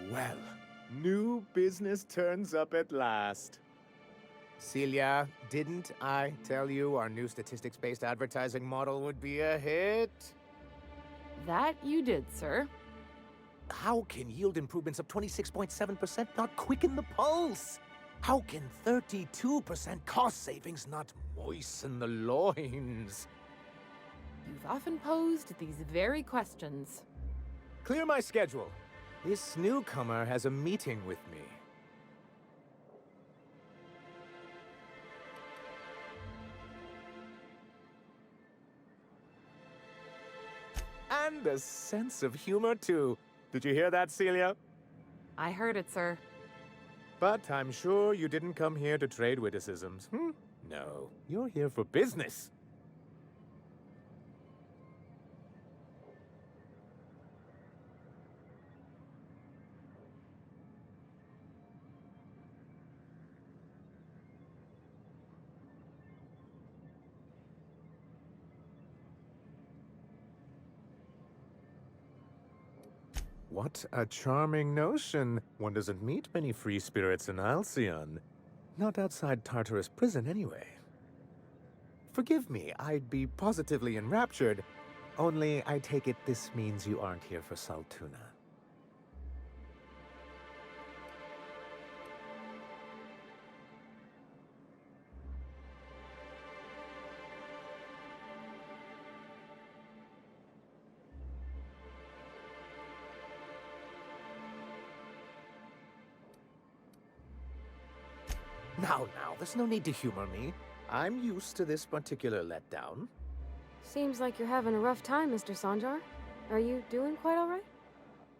Well, new business turns up at last. Celia, didn't I tell you our new statistics-based advertising model would be a hit? That you did, sir. How can yield improvements of 26.7% not quicken the pulse? How can 32% cost savings not moisten the loins? You've often posed these very questions. Clear my schedule. This newcomer has a meeting with me. And a sense of humor, too. Did you hear that, Celia? I heard it, sir. But I'm sure you didn't come here to trade witticisms. No, you're here for business. What a charming notion. One doesn't meet many free spirits in Alcyon. Not outside Tartarus prison, anyway. Forgive me, I'd be positively enraptured. Only I take it this means you aren't here for Saltuna. Now, there's no need to humor me. I'm used to this particular letdown. Seems like you're having a rough time, Mr. Sanjar. Are you doing quite all right?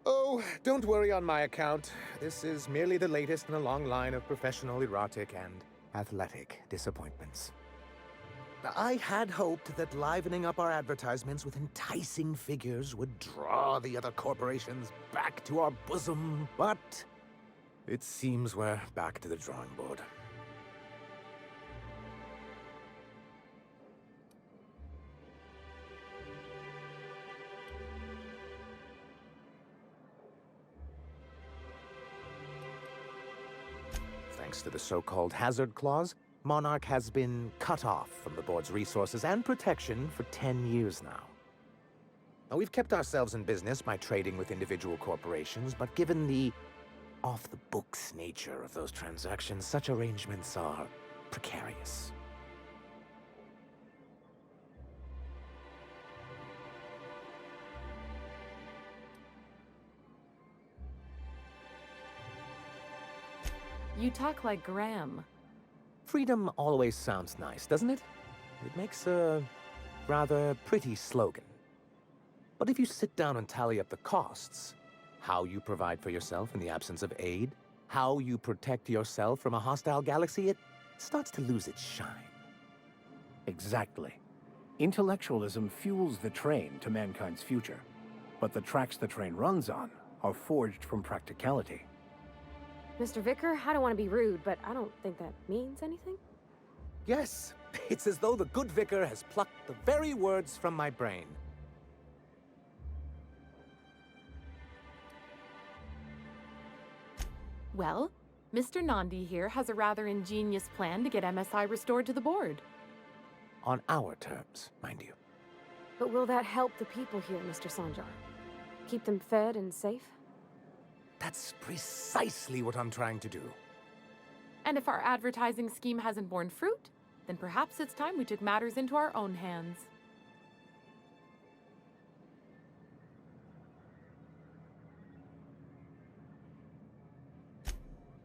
Oh, don't worry on my account. This is merely the latest in a long line of professional erotic and athletic disappointments. I had hoped that livening up our advertisements with enticing figures would draw the other corporations back to our bosom, but it seems we're back to the drawing board. Thanks to the so-called hazard clause, Monarch has been cut off from the board's resources and protection for 10 years now. Now, we've kept ourselves in business by trading with individual corporations, but given the off-the-books nature of those transactions, such arrangements are precarious. You talk like Graham. Freedom always sounds nice, doesn't it? It makes a rather pretty slogan. But if you sit down and tally up the costs, how you provide for yourself in the absence of aid, how you protect yourself from a hostile galaxy, it starts to lose its shine. Exactly. Intellectualism fuels the train to mankind's future, but the tracks the train runs on are forged from practicality. Mr. Vicar, I don't want to be rude, but I don't think that means anything. Yes, it's as though the good vicar has plucked the very words from my brain. Well, Mr. Nandi here has a rather ingenious plan to get MSI restored to the board. On our terms, mind you. But will that help the people here, Mr. Sanjar? Keep them fed and safe? That's precisely what I'm trying to do. And if our advertising scheme hasn't borne fruit, then perhaps it's time we took matters into our own hands.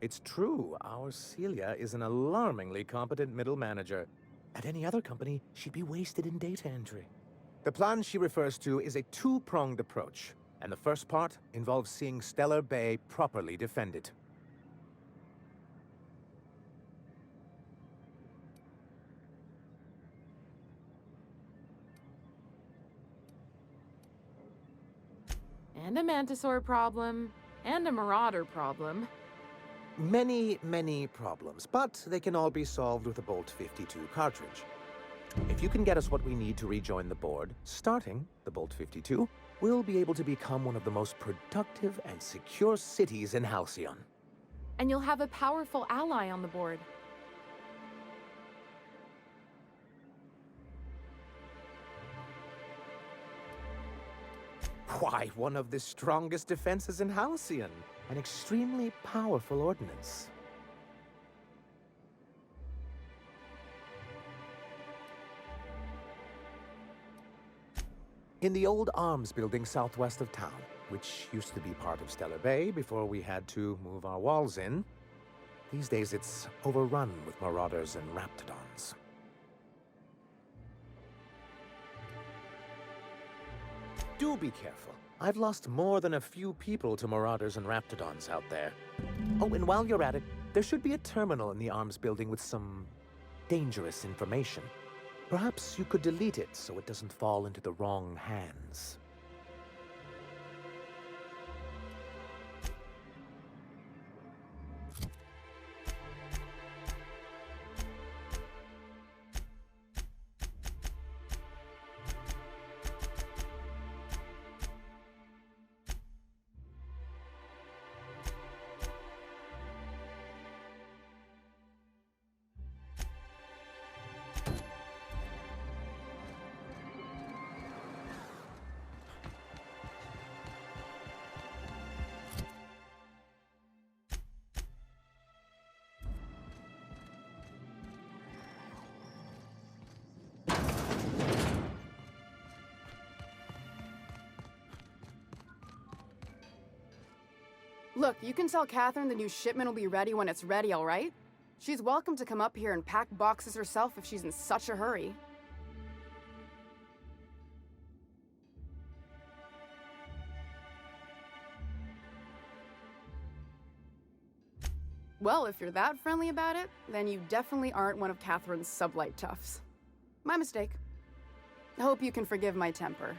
It's true, our Celia is an alarmingly competent middle manager. At any other company, she'd be wasted in data entry. The plan she refers to is a two-pronged approach, and the first part involves seeing Stellar Bay properly defended. And a Mantisaur problem, and a Marauder problem. Many problems, but they can all be solved with a Bolt 52 cartridge. If you can get us what we need to rejoin the board, starting the Bolt 52, we'll be able to become one of the most productive and secure cities in Halcyon. And you'll have a powerful ally on the board. Why, one of the strongest defenses in Halcyon. An extremely powerful ordnance. In the old arms building southwest of town, which used to be part of Stellar Bay before we had to move our walls in, these days it's overrun with marauders and raptidons. Do be careful. I've lost more than a few people to marauders and raptidons out there. Oh, and while you're at it, there should be a terminal in the arms building with some dangerous information. Perhaps you could delete it so it doesn't fall into the wrong hands. Look, you can tell Catherine the new shipment will be ready when it's ready, all right? She's welcome to come up here and pack boxes herself if she's in such a hurry. Well, if you're that friendly about it, then you definitely aren't one of Catherine's sublight toughs. My mistake. I hope you can forgive my temper.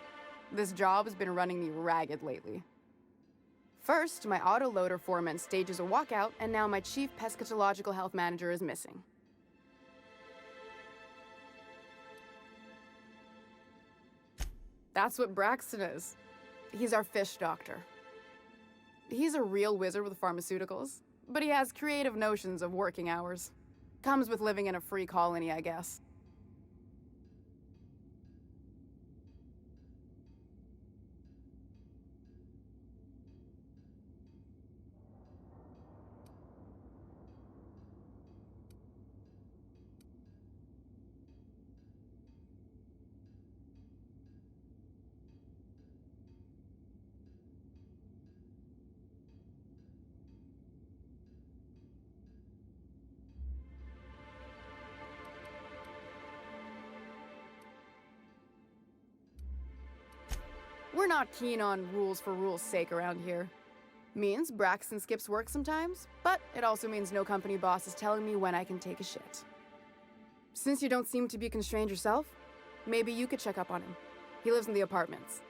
This job has been running me ragged lately. First, my autoloader foreman stages a walkout, and now my chief pescatological health manager is missing. That's what Braxton is. He's our fish doctor. He's a real wizard with pharmaceuticals, but he has creative notions of working hours. Comes with living in a free colony, I guess. We're not keen on rules for rules' sake around here. Means Braxton skips work sometimes, but it also means no company boss is telling me when I can take a shit. Since you don't seem to be constrained yourself, maybe you could check up on him. He lives in the apartments.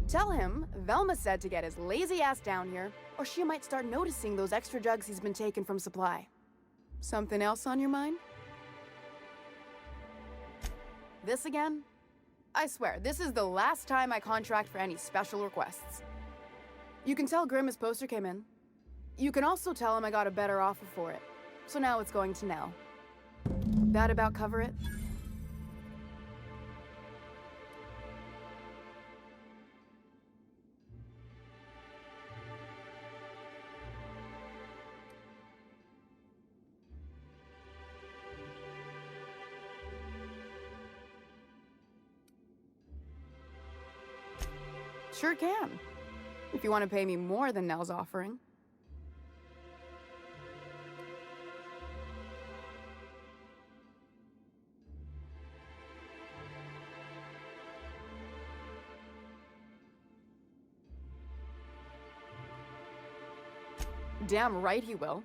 Tell him Velma said to get his lazy ass down here, or she might start noticing those extra drugs he's been taking from supply. Something else on your mind? This again? I swear, this is the last time I contract for any special requests. You can tell Grimm his poster came in. You can also tell him I got a better offer for it. So now it's going to Nell. That about cover it? Sure can. If you want to pay me more than Nell's offering. Damn right he will.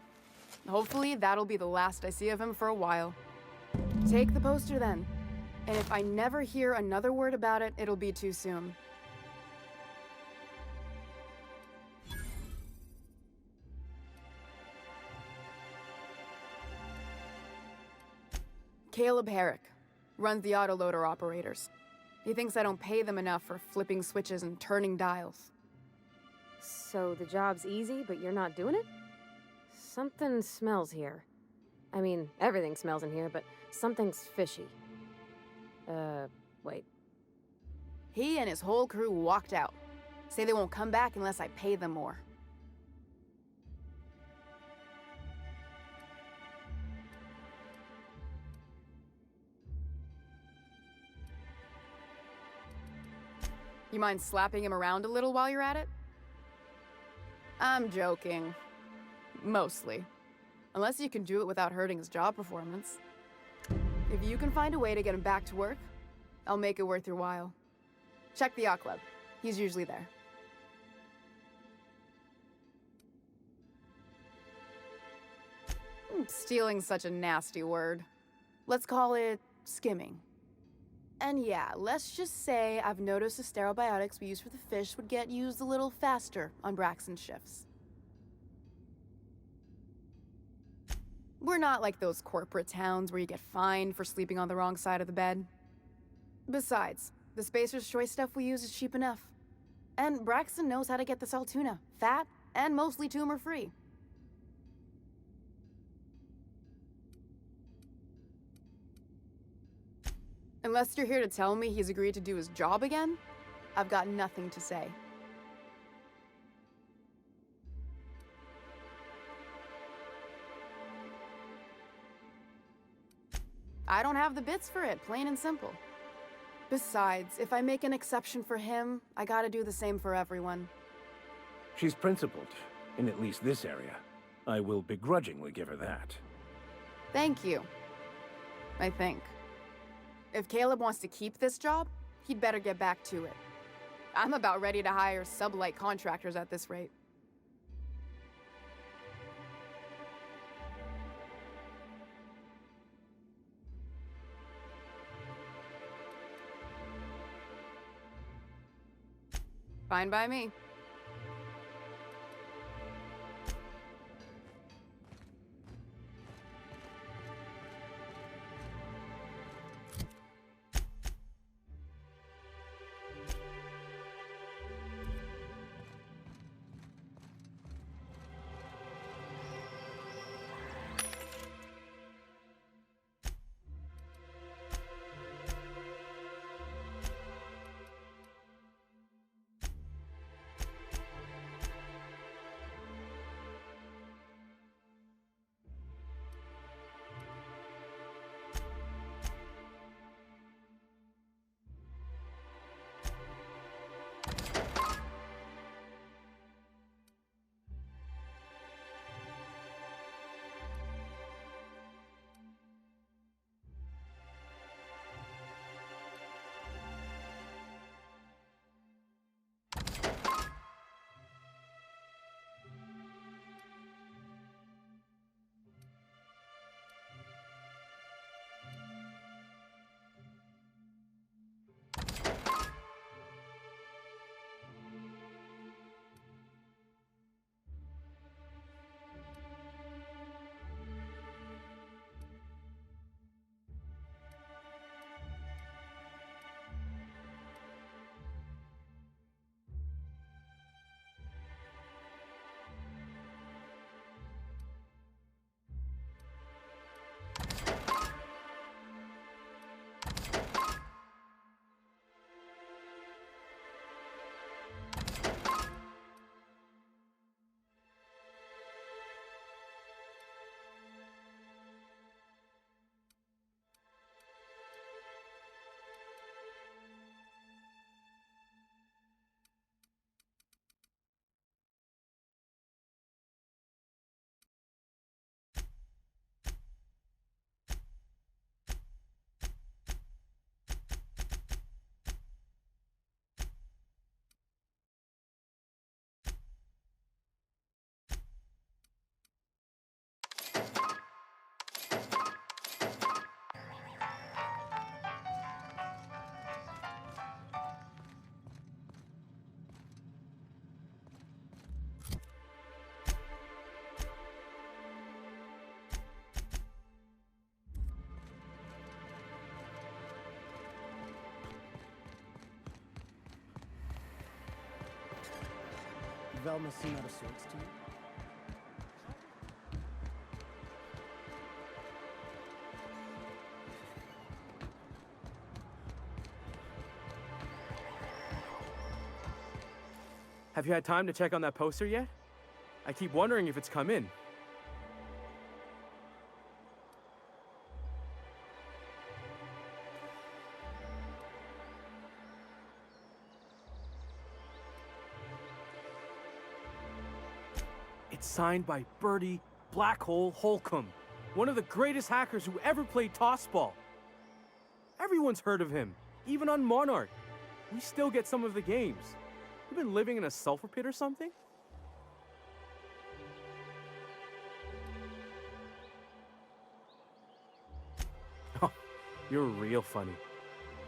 Hopefully that'll be the last I see of him for a while. Take the poster then. And if I never hear another word about it, it'll be too soon. Caleb Herrick runs the autoloader operators. He thinks I don't pay them enough for flipping switches and turning dials. So the job's easy, but you're not doing it? Something smells here. I mean, everything smells in here, but something's fishy. Wait. He and his whole crew walked out. Say they won't come back unless I pay them more. You mind slapping him around a little while you're at it? I'm joking. Mostly. Unless you can do it without hurting his job performance. If you can find a way to get him back to work, I'll make it worth your while. Check the yacht club. He's usually there. Stealing's such a nasty word. Let's call it skimming. And yeah, let's just say I've noticed the stereobiotics we use for the fish would get used a little faster on Braxton's shifts. We're not like those corporate towns where you get fined for sleeping on the wrong side of the bed. Besides, the Spacer's Choice stuff we use is cheap enough. And Braxton knows how to get this all tuna, fat, and mostly tumor-free. Unless you're here to tell me he's agreed to do his job again, I've got nothing to say. I don't have the bits for it, plain and simple. Besides, if I make an exception for him, I gotta do the same for everyone. She's principled, in at least this area. I will begrudgingly give her that. Thank you. I think. If Caleb wants to keep this job, he'd better get back to it. I'm about ready to hire sublight contractors at this rate. Fine by me. developments seem out of sorts to you? Have you had time to check on that poster yet? I keep wondering if it's come in. It's signed by Bertie Black Hole Holcomb, one of the greatest hackers who ever played tossball. Everyone's heard of him, even on Monarch. We still get some of the games. You been living in a sulfur pit or something? Oh, you're real funny.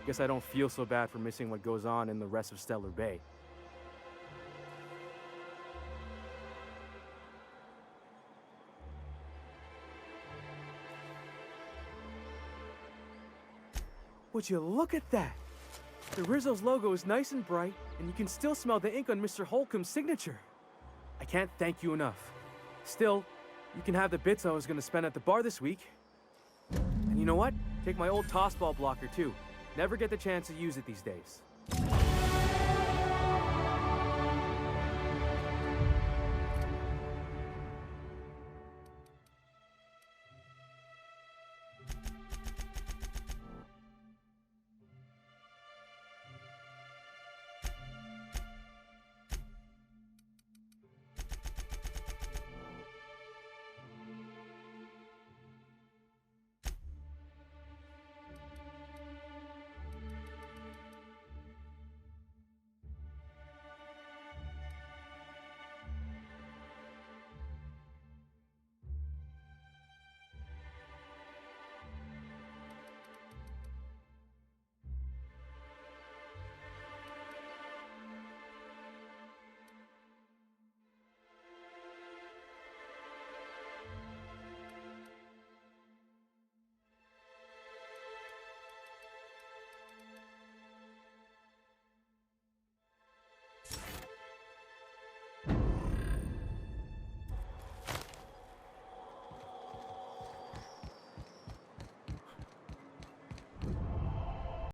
Guess I don't feel so bad for missing what goes on in the rest of Stellar Bay. Would you look at that? The Rizzo's logo is nice and bright, and you can still smell the ink on Mr. Holcomb's signature. I can't thank you enough. Still, you can have the bits I was going to spend at the bar this week. And you know what? Take my old tossball blocker too. Never get the chance to use it these days.